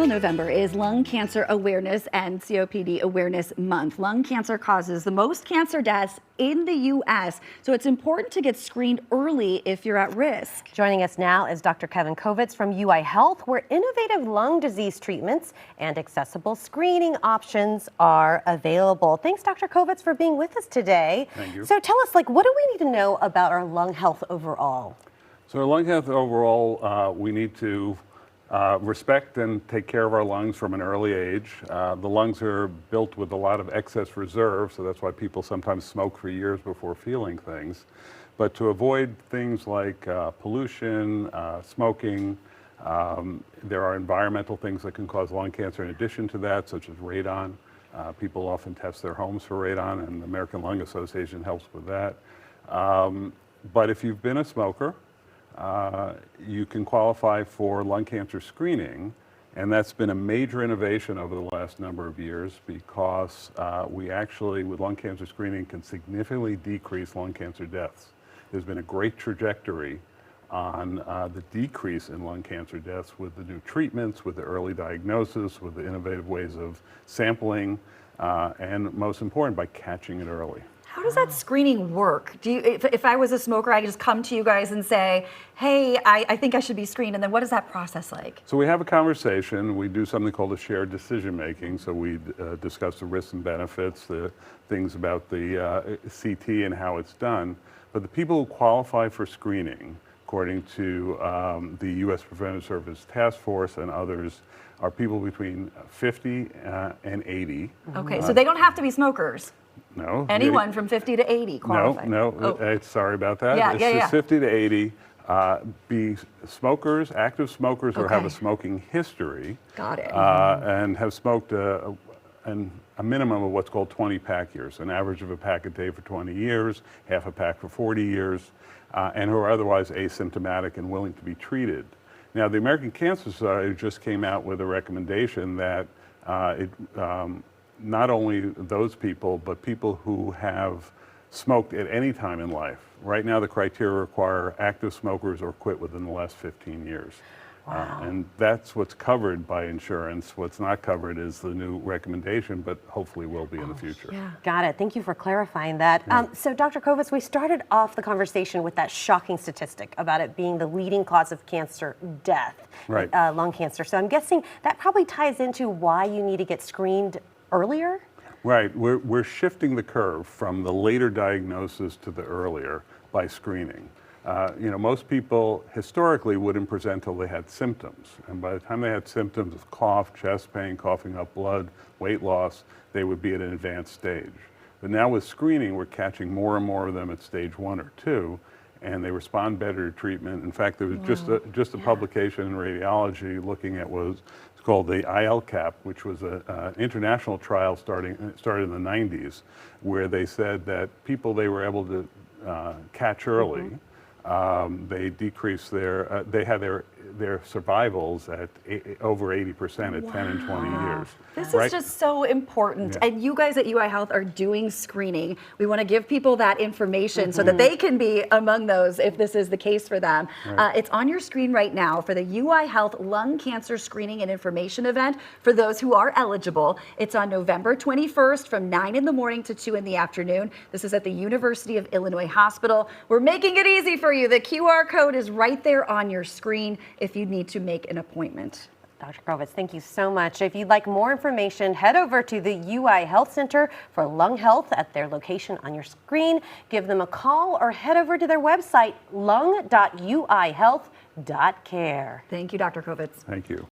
Well, November is Lung Cancer Awareness and COPD Awareness Month. Lung cancer causes the most cancer deaths in the U.S., so it's important to get screened early if you're at risk. Joining us now is Dr. Kevin Kovitz from UI Health, where innovative lung disease treatments and accessible screening options are available. Thanks, Dr. Kovitz, for being with us today. Thank you. So tell us, what do we need to know about our lung health overall? So our lung health overall, we need to respect and take care of our lungs from an early age. The lungs are built with a lot of excess reserve, so that's why people sometimes smoke for years before feeling things. But to avoid things like pollution, smoking, there are environmental things that can cause lung cancer in addition to that, such as radon. People often test their homes for radon, and the American Lung Association helps with that. But if you've been a smoker, you can qualify for lung cancer screening, and that's been a major innovation over the last number of years because we actually, with lung cancer screening, can significantly decrease lung cancer deaths. There's been a great trajectory on the decrease in lung cancer deaths with the new treatments, with the early diagnosis, with the innovative ways of sampling, and most important, by catching it early. How does that screening work? If I was a smoker, I could just come to you guys and say, hey, I think I should be screened, and then what is that process like? So we have a conversation. We do something called a shared decision making. So we discuss the risks and benefits, the things about the CT and how it's done. But the people who qualify for screening, according to the U.S. Preventive Service Task Force and others, are people between 50 and 80. Okay, so they don't have to be smokers. No. Anyone from 50 to 80 qualify. No, sorry about that. Yeah, it's yeah, just 50 to 80. Be smokers, active smokers, or have a smoking history. Got it. And have smoked a minimum of what's called 20 pack years, an average of a pack a day for 20 years, half a pack for 40 years, and who are otherwise asymptomatic and willing to be treated. Now, the American Cancer Society just came out with a recommendation that not only those people, but people who have smoked at any time in life. Right now, the criteria require active smokers or quit within the last 15 years. Wow. And that's what's covered by insurance. What's not covered is the new recommendation, but hopefully will be in the future. Yeah. Got it. Thank you for clarifying that. So, Dr. Kovitz, we started off the conversation with that shocking statistic about it being the leading cause of cancer death, Right. Lung cancer. So I'm guessing that probably ties into why you need to get screened earlier? Right. We're shifting the curve from the later diagnosis to the earlier by screening. Most people historically wouldn't present till they had symptoms. And by the time they had symptoms of cough, chest pain, coughing up blood, weight loss, they would be at an advanced stage. But now with screening, we're catching more and more of them at stage 1 or 2, and they respond better to treatment. In fact, there was just a publication in radiology looking at it's called the ILCAP, which was an international trial started in the 90s, where they said that people they were able to catch early, they decreased they had their survivals at over 80% at 10 and 20 years. This is just so important. Yeah. And you guys at UI Health are doing screening. We want to give people that information so that they can be among those if this is the case for them. Right. It's on your screen right now for the UI Health Lung Cancer Screening and Information event for those who are eligible. It's on November 21st from 9 in the morning to 2 in the afternoon. This is at the University of Illinois Hospital. We're making it easy for you. The QR code is right there on your screen if you need to make an appointment. Dr. Kovitz, thank you so much. If you'd like more information, head over to the UI Health Center for Lung Health at their location on your screen. Give them a call or head over to their website, lung.uihealth.care. Thank you, Dr. Kovitz. Thank you.